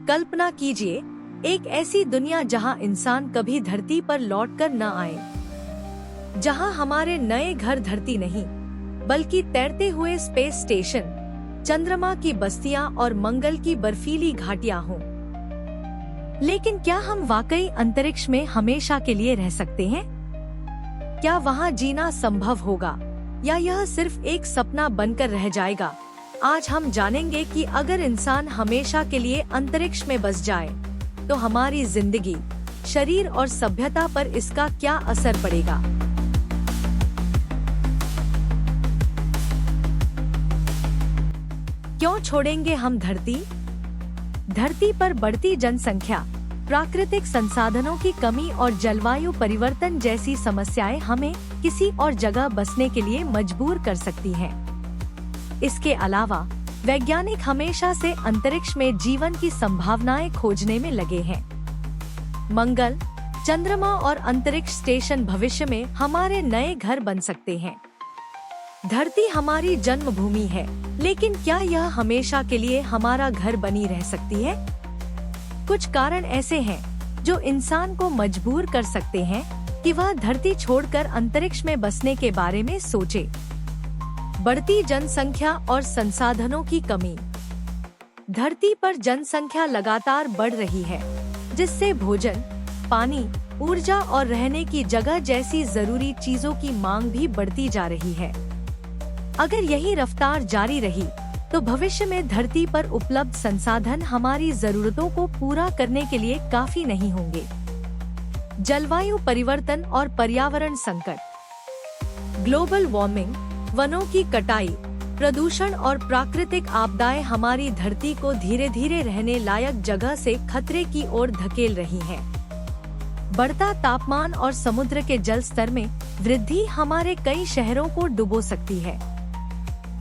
कल्पना कीजिए, एक ऐसी दुनिया जहां इंसान कभी धरती पर लौटकर न आए, जहां हमारे नए घर धरती नहीं बल्कि तैरते हुए स्पेस स्टेशन, चंद्रमा की बस्तियां और मंगल की बर्फीली घाटियां हों। लेकिन क्या हम वाकई अंतरिक्ष में हमेशा के लिए रह सकते हैं? क्या वहां जीना संभव होगा या यह सिर्फ एक सपना बनकर रह जाएगा? आज हम जानेंगे कि अगर इंसान हमेशा के लिए अंतरिक्ष में बस जाए तो हमारी जिंदगी, शरीर और सभ्यता पर इसका क्या असर पड़ेगा। क्यों छोड़ेंगे हम धरती? धरती पर बढ़ती जनसंख्या, प्राकृतिक संसाधनों की कमी और जलवायु परिवर्तन जैसी समस्याएं हमें किसी और जगह बसने के लिए मजबूर कर सकती हैं। इसके अलावा वैज्ञानिक हमेशा से अंतरिक्ष में जीवन की संभावनाएं खोजने में लगे हैं। मंगल, चंद्रमा और अंतरिक्ष स्टेशन भविष्य में हमारे नए घर बन सकते हैं। धरती हमारी जन्मभूमि है, लेकिन क्या यह हमेशा के लिए हमारा घर बनी रह सकती है? कुछ कारण ऐसे हैं जो इंसान को मजबूर कर सकते हैं कि वह धरती छोड़कर अंतरिक्ष में बसने के बारे में सोचे। बढ़ती जनसंख्या और संसाधनों की कमी। धरती पर जनसंख्या लगातार बढ़ रही है, जिससे भोजन, पानी, ऊर्जा और रहने की जगह जैसी जरूरी चीजों की मांग भी बढ़ती जा रही है। अगर यही रफ्तार जारी रही तो भविष्य में धरती पर उपलब्ध संसाधन हमारी जरूरतों को पूरा करने के लिए काफी नहीं होंगे। जलवायु परिवर्तन और पर्यावरण संकट। ग्लोबल वार्मिंग, वनों की कटाई, प्रदूषण और प्राकृतिक आपदाएं हमारी धरती को धीरे धीरे रहने लायक जगह से खतरे की ओर धकेल रही हैं। बढ़ता तापमान और समुद्र के जल स्तर में वृद्धि हमारे कई शहरों को डुबो सकती है।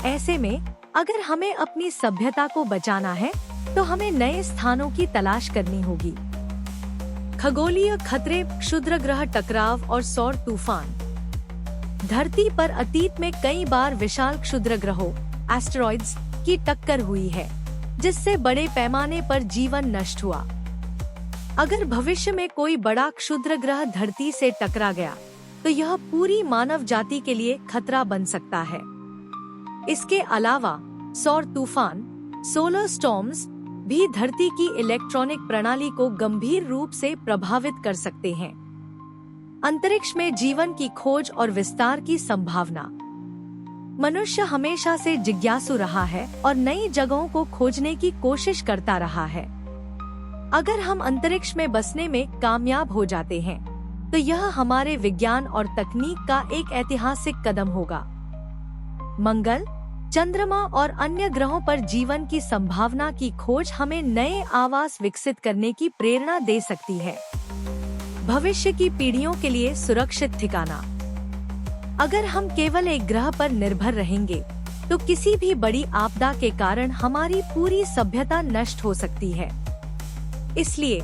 ऐसे में अगर हमें अपनी सभ्यता को बचाना है तो हमें नए स्थानों की तलाश करनी होगी। खगोलीय खतरे, क्षुद्रग्रह टकराव और सौर तूफान। धरती पर अतीत में कई बार विशाल क्षुद्रग्रहों, एस्टेरॉइड्स की टक्कर हुई है, जिससे बड़े पैमाने पर जीवन नष्ट हुआ। अगर भविष्य में कोई बड़ा क्षुद्रग्रह धरती से टकरा गया तो यह पूरी मानव जाति के लिए खतरा बन सकता है। इसके अलावा सौर तूफान, सोलर स्टॉर्म्स भी धरती की इलेक्ट्रॉनिक प्रणाली को गंभीर रूप से प्रभावित कर सकते हैं। अंतरिक्ष में जीवन की खोज और विस्तार की संभावना। मनुष्य हमेशा से जिज्ञासु रहा है और नई जगहों को खोजने की कोशिश करता रहा है। अगर हम अंतरिक्ष में बसने में कामयाब हो जाते हैं तो यह हमारे विज्ञान और तकनीक का एक ऐतिहासिक कदम होगा। मंगल, चंद्रमा और अन्य ग्रहों पर जीवन की संभावना की खोज हमें नए आवास विकसित करने की प्रेरणा दे सकती है। भविष्य की पीढ़ियों के लिए सुरक्षित ठिकाना। अगर हम केवल एक ग्रह पर निर्भर रहेंगे तो किसी भी बड़ी आपदा के कारण हमारी पूरी सभ्यता नष्ट हो सकती है। इसलिए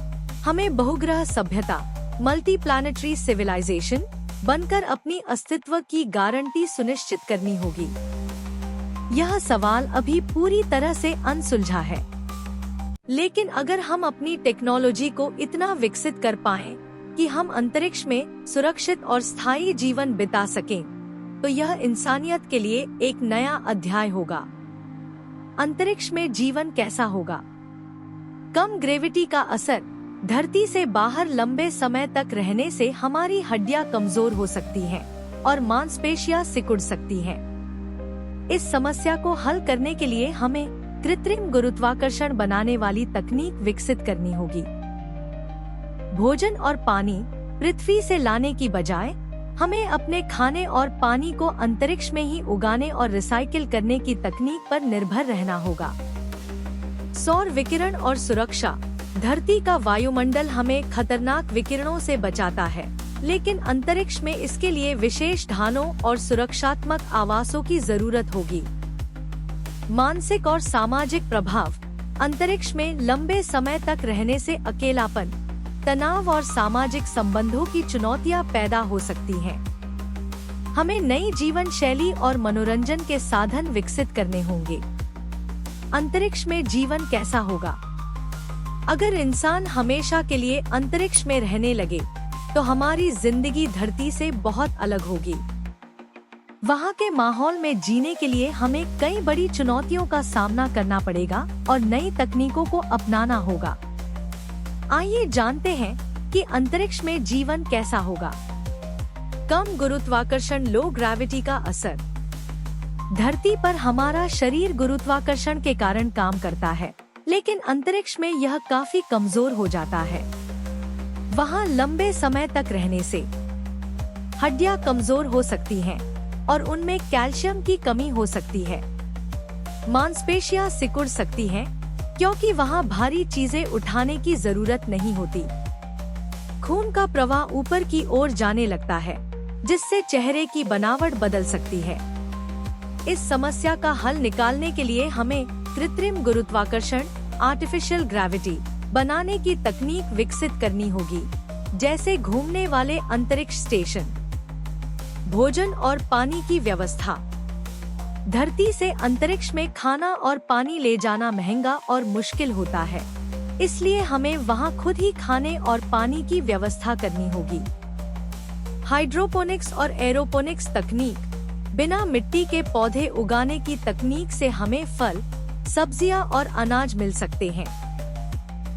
हमें बहुग्रह सभ्यता, मल्टी प्लैनेटरी सिविलाइजेशन बनकर अपनी अस्तित्व की गारंटी सुनिश्चित करनी होगी। यह सवाल अभी पूरी तरह से अनसुलझा है, लेकिन अगर हम अपनी टेक्नोलॉजी को इतना विकसित कर पाएं कि हम अंतरिक्ष में सुरक्षित और स्थायी जीवन बिता सकें, तो यह इंसानियत के लिए एक नया अध्याय होगा। अंतरिक्ष में जीवन कैसा होगा? कम ग्रेविटी का असर। धरती से बाहर लंबे समय तक रहने से हमारी हड्डियां कमजोर हो सकती हैं और मांसपेशियां सिकुड़ सकती हैं। इस समस्या को हल करने के लिए हमें कृत्रिम गुरुत्वाकर्षण बनाने वाली तकनीक विकसित करनी होगी। भोजन और पानी पृथ्वी से लाने की बजाय हमें अपने खाने और पानी को अंतरिक्ष में ही उगाने और रिसाइकिल करने की तकनीक पर निर्भर रहना होगा। सौर विकिरण और सुरक्षा। धरती का वायुमंडल हमें खतरनाक विकिरणों से बचाता है, लेकिन अंतरिक्ष में इसके लिए विशेष ढालों और सुरक्षात्मक आवासों की जरूरत होगी। मानसिक और सामाजिक प्रभाव। अंतरिक्ष में लंबे समय तक रहने से अकेलापन, तनाव और सामाजिक संबंधों की चुनौतियां पैदा हो सकती हैं। हमें नई जीवन शैली और मनोरंजन के साधन विकसित करने होंगे। अंतरिक्ष में जीवन कैसा होगा? अगर इंसान हमेशा के लिए अंतरिक्ष में रहने लगे तो हमारी जिंदगी धरती से बहुत अलग होगी। वहाँ के माहौल में जीने के लिए हमें कई बड़ी चुनौतियों का सामना करना पड़ेगा और नई तकनीकों को अपनाना होगा। आइए जानते हैं कि अंतरिक्ष में जीवन कैसा होगा। कम गुरुत्वाकर्षण, लो ग्रेविटी का असर। धरती पर हमारा शरीर गुरुत्वाकर्षण के कारण काम करता है, लेकिन अंतरिक्ष में यह काफी कमजोर हो जाता है। वहाँ लंबे समय तक रहने से हड्डियां कमजोर हो सकती हैं और उनमें कैल्शियम की कमी हो सकती है। मांसपेशियां सिकुड़ सकती हैं क्योंकि वहाँ भारी चीजें उठाने की जरूरत नहीं होती। खून का प्रवाह ऊपर की ओर जाने लगता है, जिससे चेहरे की बनावट बदल सकती है। इस समस्या का हल निकालने के लिए हमें कृत्रिम गुरुत्वाकर्षण, आर्टिफिशियल ग्रेविटी बनाने की तकनीक विकसित करनी होगी, जैसे घूमने वाले अंतरिक्ष स्टेशन। भोजन और पानी की व्यवस्था। धरती से अंतरिक्ष में खाना और पानी ले जाना महंगा और मुश्किल होता है, इसलिए हमें वहां खुद ही खाने और पानी की व्यवस्था करनी होगी। हाइड्रोपोनिक्स और एरोपोनिक्स तकनीक। बिना मिट्टी के पौधे उगाने की तकनीक से हमें फल, सब्जियां और अनाज मिल सकते हैं।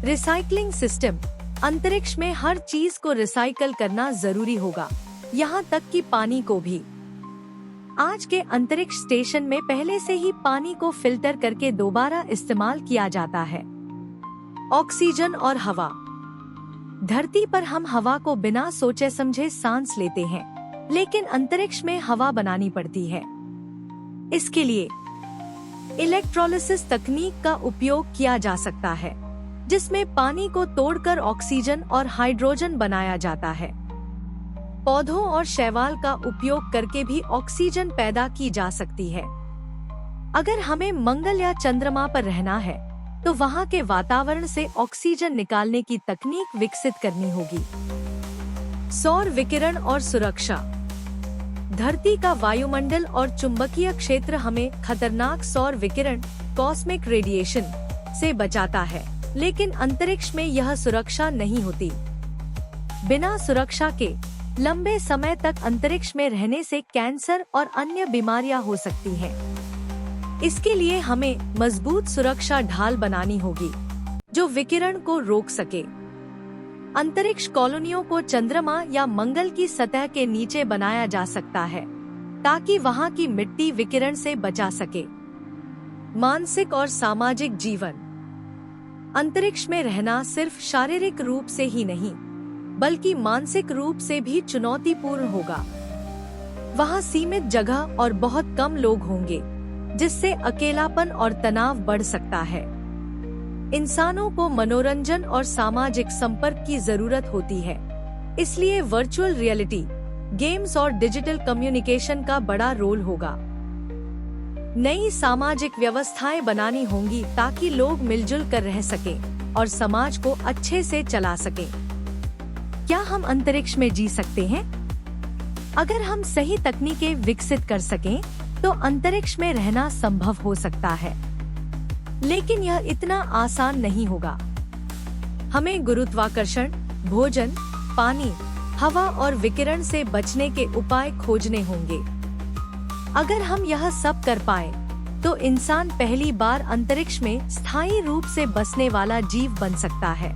Recycling system. अंतरिक्ष में हर चीज को रिसाइकल करना जरूरी होगा, यहाँ तक कि पानी को भी। आज के अंतरिक्ष स्टेशन में पहले से ही पानी को फिल्टर करके दोबारा इस्तेमाल किया जाता है। ऑक्सीजन और हवा। धरती पर हम हवा को बिना सोचे समझे सांस लेते हैं, लेकिन अंतरिक्ष में हवा बनानी पड़ती है। इसके लिए इलेक्ट्रोलिसिस तकनीक का उपयोग किया जा सकता है, जिसमें पानी को तोड़कर ऑक्सीजन और हाइड्रोजन बनाया जाता है। पौधों और शैवाल का उपयोग करके भी ऑक्सीजन पैदा की जा सकती है। अगर हमें मंगल या चंद्रमा पर रहना है, तो वहाँ के वातावरण से ऑक्सीजन निकालने की तकनीक विकसित करनी होगी। सौर विकिरण और सुरक्षा। धरती का वायुमंडल और चुंबकीय क्षेत्र हमें खतरनाक सौर विकिरण, कॉस्मिक रेडिएशन से बचाता है, लेकिन अंतरिक्ष में यह सुरक्षा नहीं होती। बिना सुरक्षा के लंबे समय तक अंतरिक्ष में रहने से कैंसर और अन्य बीमारियां हो सकती हैं। इसके लिए हमें मजबूत सुरक्षा ढाल बनानी होगी, जो विकिरण को रोक सके। अंतरिक्ष कॉलोनियों को चंद्रमा या मंगल की सतह के नीचे बनाया जा सकता है, ताकि वहां की मिट्टी विकिरण से बचा सके। मानसिक और सामाजिक जीवन। अंतरिक्ष में रहना सिर्फ शारीरिक रूप से ही नहीं, बल्कि मानसिक रूप से भी चुनौतीपूर्ण होगा। वहाँ सीमित जगह और बहुत कम लोग होंगे, जिससे अकेलापन और तनाव बढ़ सकता है। इंसानों को मनोरंजन और सामाजिक संपर्क की जरूरत होती है, इसलिए वर्चुअल रियलिटी, गेम्स और डिजिटल कम्युनिकेशन का बड़ा रोल होगा। नई सामाजिक व्यवस्थाएं बनानी होंगी ताकि लोग मिलजुल कर रह सकें और समाज को अच्छे से चला सकें। क्या हम अंतरिक्ष में जी सकते हैं? अगर हम सही तकनीकें विकसित कर सकें, तो अंतरिक्ष में रहना संभव हो सकता है, लेकिन यह इतना आसान नहीं होगा। हमें गुरुत्वाकर्षण, भोजन, पानी, हवा और विकिरण से बचने के उपाय खोजने होंगे। अगर हम यह सब कर पाए, तो इंसान पहली बार अंतरिक्ष में स्थायी रूप से बसने वाला जीव बन सकता है।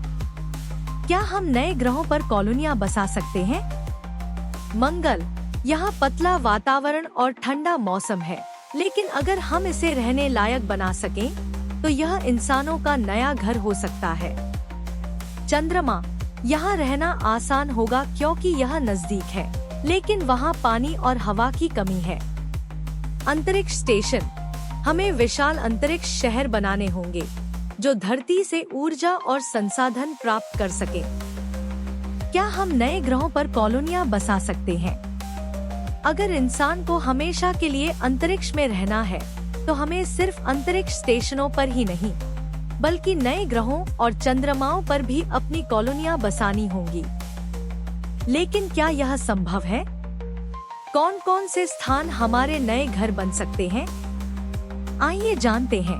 क्या हम नए ग्रहों पर कॉलोनियां बसा सकते हैं? मंगल। यहाँ पतला वातावरण और ठंडा मौसम है, लेकिन अगर हम इसे रहने लायक बना सकें, तो यह इंसानों का नया घर हो सकता है। चंद्रमा। यहाँ रहना आसान होगा क्योंकि यह नजदीक है, लेकिन वहाँ पानी और हवा की कमी है। अंतरिक्ष स्टेशन। हमें विशाल अंतरिक्ष शहर बनाने होंगे, जो धरती से ऊर्जा और संसाधन प्राप्त कर सके। क्या हम नए ग्रहों पर कॉलोनियां बसा सकते हैं? अगर इंसान को हमेशा के लिए अंतरिक्ष में रहना है, तो हमें सिर्फ अंतरिक्ष स्टेशनों पर ही नहीं, बल्कि नए ग्रहों और चंद्रमाओं पर भी अपनी कॉलोनियां बसानी होंगी। लेकिन क्या यह संभव है? कौन कौन से स्थान हमारे नए घर बन सकते हैं? आइए जानते हैं।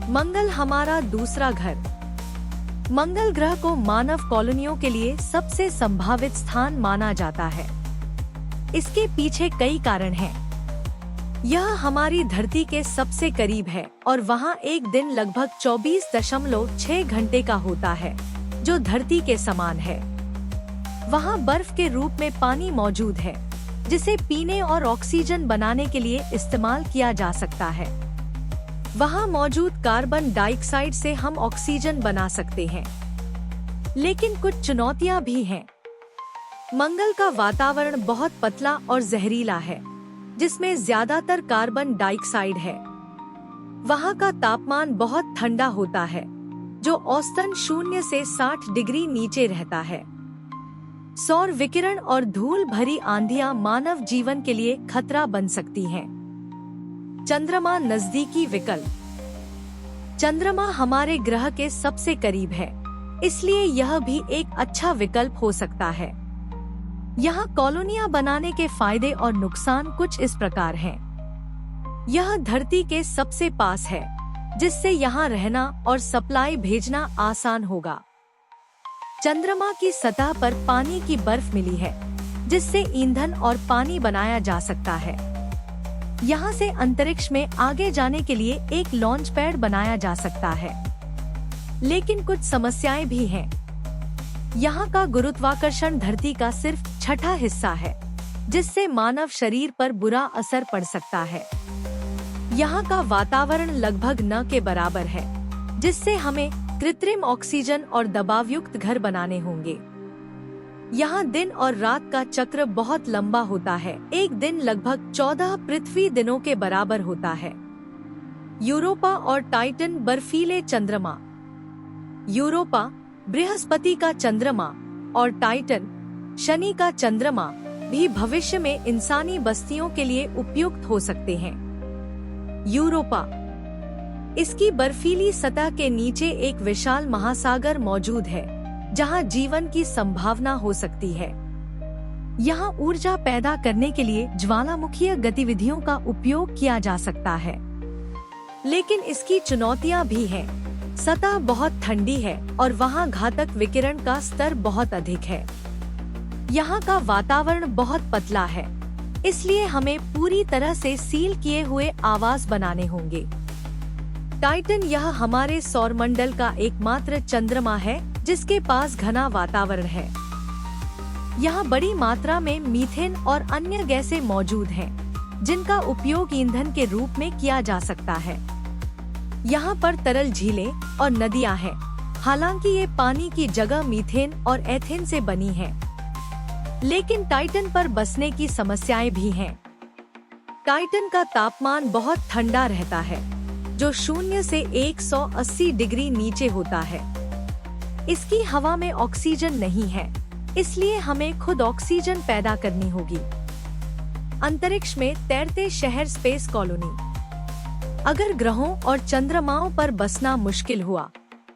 मंगल हमारा दूसरा घर। मंगल ग्रह को मानव कॉलोनियों के लिए सबसे संभावित स्थान माना जाता है। इसके पीछे कई कारण हैं। यह हमारी धरती के सबसे करीब है और वहाँ एक दिन लगभग 24.6 घंटे का होता है, जो धरती के समान है। वहाँ बर्फ के रूप में पानी मौजूद है, जिसे पीने और ऑक्सीजन बनाने के लिए इस्तेमाल किया जा सकता है। वहाँ मौजूद कार्बन डाइऑक्साइड से हम ऑक्सीजन बना सकते हैं। लेकिन कुछ चुनौतियाँ भी हैं। मंगल का वातावरण बहुत पतला और जहरीला है, जिसमें ज्यादातर कार्बन डाइऑक्साइड है। वहाँ का तापमान बहुत ठंडा होता है, जो औसतन 0 से 60 डिग्री नीचे रहता है। सौर विकिरण और धूल भरी आंधियां मानव जीवन के लिए खतरा बन सकती हैं। चंद्रमा नजदीकी विकल्प। चंद्रमा हमारे ग्रह के सबसे करीब है, इसलिए यह भी एक अच्छा विकल्प हो सकता है। यहाँ कॉलोनियां बनाने के फायदे और नुकसान कुछ इस प्रकार हैं। यह धरती के सबसे पास है, जिससे यहाँ रहना और सप्लाई भेजना आसान होगा। चंद्रमा की सतह पर पानी की बर्फ मिली है, जिससे ईंधन और पानी बनाया जा सकता है। यहाँ से अंतरिक्ष में आगे जाने के लिए एक लॉन्च पैड बनाया जा सकता है। लेकिन कुछ समस्याएं भी हैं। यहाँ का गुरुत्वाकर्षण धरती का सिर्फ 1/6 हिस्सा है, जिससे मानव शरीर पर बुरा असर पड़ सकता है। यहाँ का वातावरण लगभग न के बराबर है, जिससे हमें कृत्रिम ऑक्सीजन और दबावयुक्त घर बनाने होंगे। यहाँ दिन और रात का चक्र बहुत लंबा होता है। एक दिन लगभग 14 पृथ्वी दिनों के बराबर होता है। यूरोपा और टाइटन बर्फीले चंद्रमा। यूरोपा बृहस्पति का चंद्रमा और टाइटन शनि का चंद्रमा भी भविष्य में इंसानी बस्तियों के लिए उपयुक्त हो सकते हैं। यूरोपा, इसकी बर्फीली सतह के नीचे एक विशाल महासागर मौजूद है, जहां जीवन की संभावना हो सकती है। यहां ऊर्जा पैदा करने के लिए ज्वालामुखीय गतिविधियों का उपयोग किया जा सकता है। लेकिन इसकी चुनौतियां भी हैं। सतह बहुत ठंडी है और वहां घातक विकिरण का स्तर बहुत अधिक है। यहाँ का वातावरण बहुत पतला है, इसलिए हमें पूरी तरह से सील किए हुए आवास बनाने होंगे। टाइटन यह हमारे सौरमंडल का एकमात्र चंद्रमा है जिसके पास घना वातावरण है। यहाँ बड़ी मात्रा में मीथेन और अन्य गैसें मौजूद हैं, जिनका उपयोग ईंधन के रूप में किया जा सकता है। यहाँ पर तरल झीलें और नदियाँ हैं, हालांकि ये पानी की जगह मीथेन और एथेन से बनी हैं। लेकिन टाइटन पर बसने की समस्याएं भी हैं। टाइटन का तापमान बहुत ठंडा रहता है, जो 0 से 180 डिग्री नीचे होता है। इसकी हवा में ऑक्सीजन नहीं है, इसलिए हमें खुद ऑक्सीजन पैदा करनी होगी। अंतरिक्ष में तैरते शहर स्पेस कॉलोनी। अगर ग्रहों और चंद्रमाओं पर बसना मुश्किल हुआ,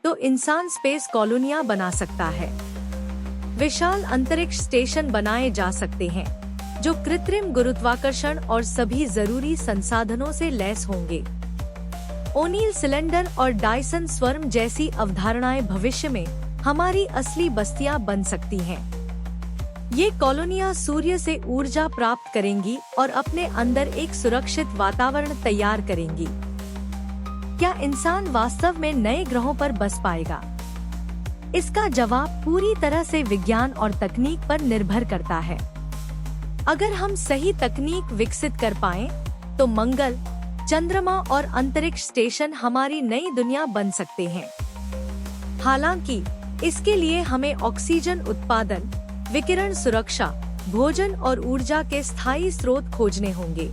तो इंसान स्पेस कॉलोनियां बना सकता है। विशाल अंतरिक्ष स्टेशन बनाए जा सकते हैं, जो कृत्रिम गुरुत्वाकर्षण और सभी जरूरी संसाधनों से लैस होंगे। ओनील सिलेंडर और डायसन स्वर्म जैसी अवधारणाएं भविष्य में हमारी असली बस्तियां बन सकती हैं। ये कॉलोनियां सूर्य से ऊर्जा प्राप्त करेंगी और अपने अंदर एक सुरक्षित वातावरण तैयार करेंगी। क्या इंसान वास्तव में नए ग्रहों पर बस पाएगा? इसका जवाब पूरी तरह से विज्ञान और तकनीक पर निर्भर करता है। अगर हम सही तकनीक विकसित कर पाएं, तो मंगल, चंद्रमा और अंतरिक्ष स्टेशन हमारी नई दुनिया बन सकते हैं। हालांकि इसके लिए हमें ऑक्सीजन उत्पादन, विकिरण सुरक्षा, भोजन और ऊर्जा के स्थायी स्रोत खोजने होंगे।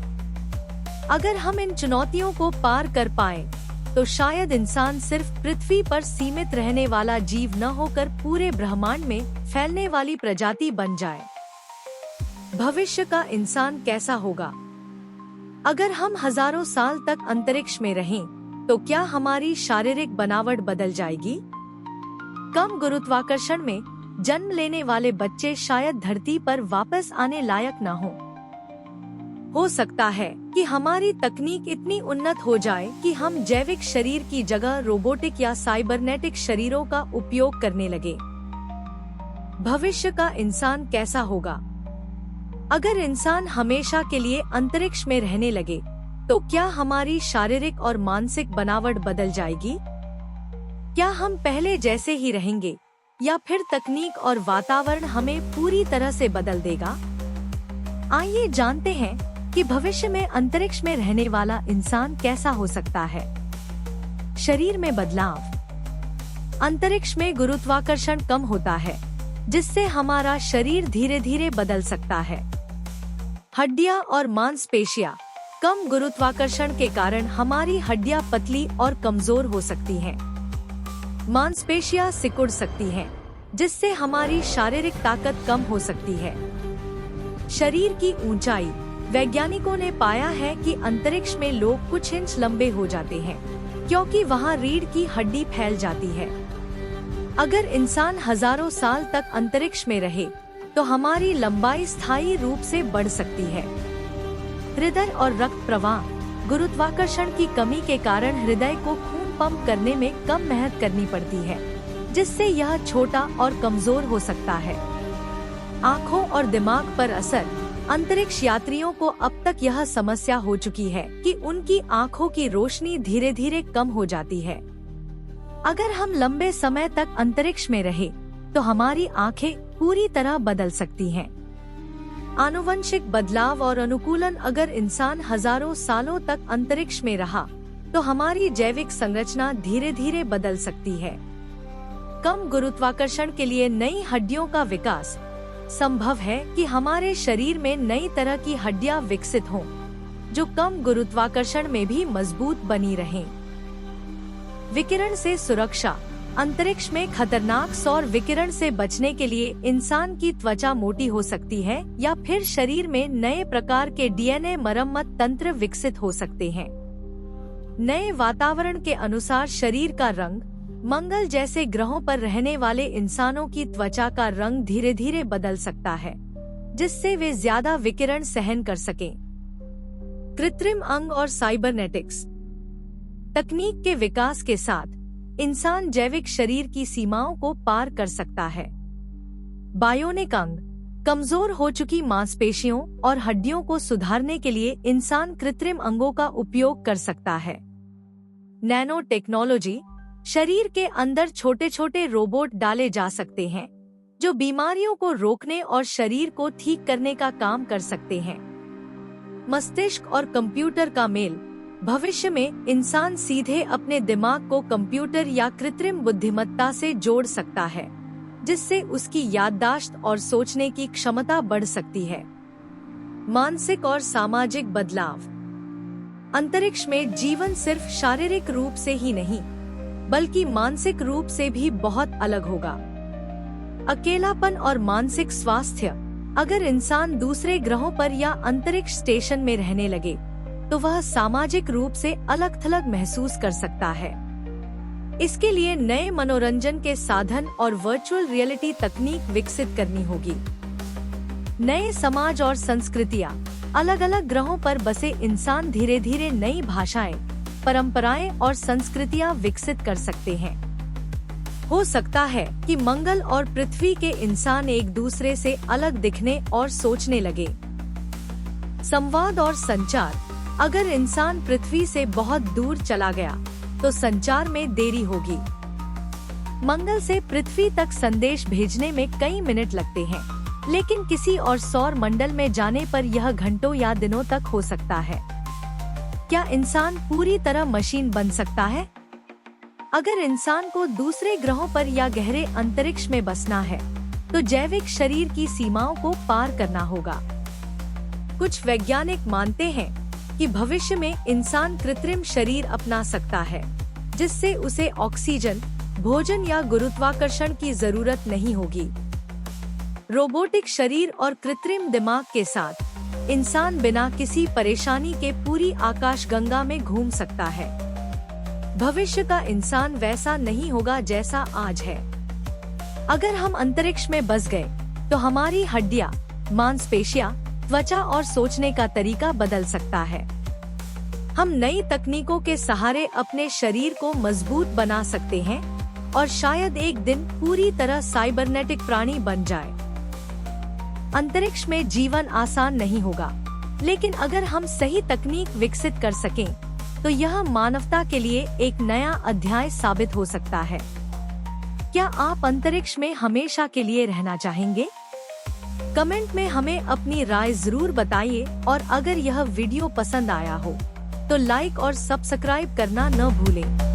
अगर हम इन चुनौतियों को पार कर पाएं, तो शायद इंसान सिर्फ पृथ्वी पर सीमित रहने वाला जीव न होकर पूरे ब्रह्मांड में फैलने वाली प्रजाति बन जाए। भविष्य का इंसान कैसा होगा? अगर हम हजारों साल तक अंतरिक्ष में रहें, तो क्या हमारी शारीरिक बनावट बदल जाएगी? कम गुरुत्वाकर्षण में जन्म लेने वाले बच्चे शायद धरती पर वापस आने लायक न हो। हो सकता है कि हमारी तकनीक इतनी उन्नत हो जाए कि हम जैविक शरीर की जगह रोबोटिक या साइबरनेटिक शरीरों का उपयोग करने लगे। भविष्य का इंसान कैसा होगा? अगर इंसान हमेशा के लिए अंतरिक्ष में रहने लगे, तो क्या हमारी शारीरिक और मानसिक बनावट बदल जाएगी? क्या हम पहले जैसे ही रहेंगे या फिर तकनीक और वातावरण हमें पूरी तरह से बदल देगा? आइए जानते हैं कि भविष्य में अंतरिक्ष में रहने वाला इंसान कैसा हो सकता है। शरीर में बदलाव। अंतरिक्ष में गुरुत्वाकर्षण कम होता है, जिससे हमारा शरीर धीरे धीरे बदल सकता है। हड्डियां और मांसपेशियां। कम गुरुत्वाकर्षण के कारण हमारी हड्डियां पतली और कमजोर हो सकती हैं। मांसपेशियां सिकुड़ सकती हैं, जिससे हमारी शारीरिक ताकत कम हो सकती है। शरीर की ऊंचाई। वैज्ञानिकों ने पाया है कि अंतरिक्ष में लोग कुछ इंच लंबे हो जाते हैं, क्योंकि वहां रीढ़ की हड्डी फैल जाती है। अगर इंसान हजारों साल तक अंतरिक्ष में रहे, तो हमारी लंबाई स्थायी रूप से बढ़ सकती है। हृदय और रक्त प्रवाह। गुरुत्वाकर्षण की कमी के कारण हृदय को खून पंप करने में कम मेहनत करनी पड़ती है, जिससे यह छोटा और कमजोर हो सकता है। आँखों और दिमाग पर असर। अंतरिक्ष यात्रियों को अब तक यह समस्या हो चुकी है कि उनकी आँखों की रोशनी धीरे धीरे कम हो जाती है। अगर हम लंबे समय तक अंतरिक्ष में रहे, तो हमारी आँखें पूरी तरह बदल सकती हैं। आनुवंशिक बदलाव और अनुकूलन। अगर इंसान हजारों सालों तक अंतरिक्ष में रहा, तो हमारी जैविक संरचना धीरे धीरे बदल सकती है। कम गुरुत्वाकर्षण के लिए नई हड्डियों का विकास। संभव है कि हमारे शरीर में नई तरह की हड्डियां विकसित हों, जो कम गुरुत्वाकर्षण में भी मजबूत बनी रहें। विकिरण से सुरक्षा। अंतरिक्ष में खतरनाक सौर विकिरण से बचने के लिए इंसान की त्वचा मोटी हो सकती है, या फिर शरीर में नए प्रकार के डीएनए मरम्मत तंत्र विकसित हो सकते हैं। नए वातावरण के अनुसार शरीर का रंग। मंगल जैसे ग्रहों पर रहने वाले इंसानों की त्वचा का रंग धीरे धीरे बदल सकता है, जिससे वे ज्यादा विकिरण सहन कर सकें। कृत्रिम अंग और साइबरनेटिक्स। तकनीक के विकास के साथ इंसान जैविक शरीर की सीमाओं को पार कर सकता है। बायोनिक अंग। कमजोर हो चुकी मांसपेशियों और हड्डियों को सुधारने के लिए इंसान कृत्रिम अंगों का उपयोग कर सकता है। Nano technology. शरीर के अंदर छोटे छोटे रोबोट डाले जा सकते हैं, जो बीमारियों को रोकने और शरीर को ठीक करने का काम कर सकते हैं। मस्तिष्क और कंप्यूटर का मेल। भविष्य में इंसान सीधे अपने दिमाग को कंप्यूटर या कृत्रिम बुद्धिमत्ता से जोड़ सकता है, जिससे उसकी याददाश्त और सोचने की क्षमता बढ़ सकती है। मानसिक और सामाजिक बदलाव। अंतरिक्ष में जीवन सिर्फ शारीरिक रूप से ही नहीं, बल्कि मानसिक रूप से भी बहुत अलग होगा। अकेलापन और मानसिक स्वास्थ्य। अगर इंसान दूसरे ग्रहों पर या अंतरिक्ष स्टेशन में रहने लगे, तो वह सामाजिक रूप से अलग थलग महसूस कर सकता है। इसके लिए नए मनोरंजन के साधन और वर्चुअल रियलिटी तकनीक विकसित करनी होगी। नए समाज और संस्कृतियाँ। अलग अलग ग्रहों पर बसे इंसान धीरे धीरे नई भाषाएं, परंपराएं और संस्कृतियां विकसित कर सकते हैं। हो सकता है कि मंगल और पृथ्वी के इंसान एक दूसरे से अलग दिखने और सोचने लगे। संवाद और संचार। अगर इंसान पृथ्वी से बहुत दूर चला गया, तो संचार में देरी होगी। मंगल से पृथ्वी तक संदेश भेजने में कई मिनट लगते हैं, लेकिन किसी और सौर मंडल में जाने पर यह घंटों या दिनों तक हो सकता है। क्या इंसान पूरी तरह मशीन बन सकता है? अगर इंसान को दूसरे ग्रहों पर या गहरे अंतरिक्ष में बसना है, तो जैविक शरीर की सीमाओं को पार करना होगा। कुछ वैज्ञानिक मानते हैं कि भविष्य में इंसान कृत्रिम शरीर अपना सकता है, जिससे उसे ऑक्सीजन, भोजन या गुरुत्वाकर्षण की जरूरत नहीं होगी। रोबोटिक शरीर और कृत्रिम दिमाग के साथ इंसान बिना किसी परेशानी के पूरी आकाशगंगा में घूम सकता है। भविष्य का इंसान वैसा नहीं होगा जैसा आज है। अगर हम अंतरिक्ष में बस गए, तो हमारी हड्डियां, मांसपेशियां, त्वचा और सोचने का तरीका बदल सकता है। हम नई तकनीकों के सहारे अपने शरीर को मजबूत बना सकते हैं और शायद एक दिन पूरी तरह साइबरनेटिक प्राणी बन जाए। अंतरिक्ष में जीवन आसान नहीं होगा, लेकिन अगर हम सही तकनीक विकसित कर सकें, तो यह मानवता के लिए एक नया अध्याय साबित हो सकता है। क्या आप अंतरिक्ष में हमेशा के लिए रहना चाहेंगे? कमेंट में हमें अपनी राय जरूर बताइए और अगर यह वीडियो पसंद आया हो तो लाइक और सब्सक्राइब करना न भूलें।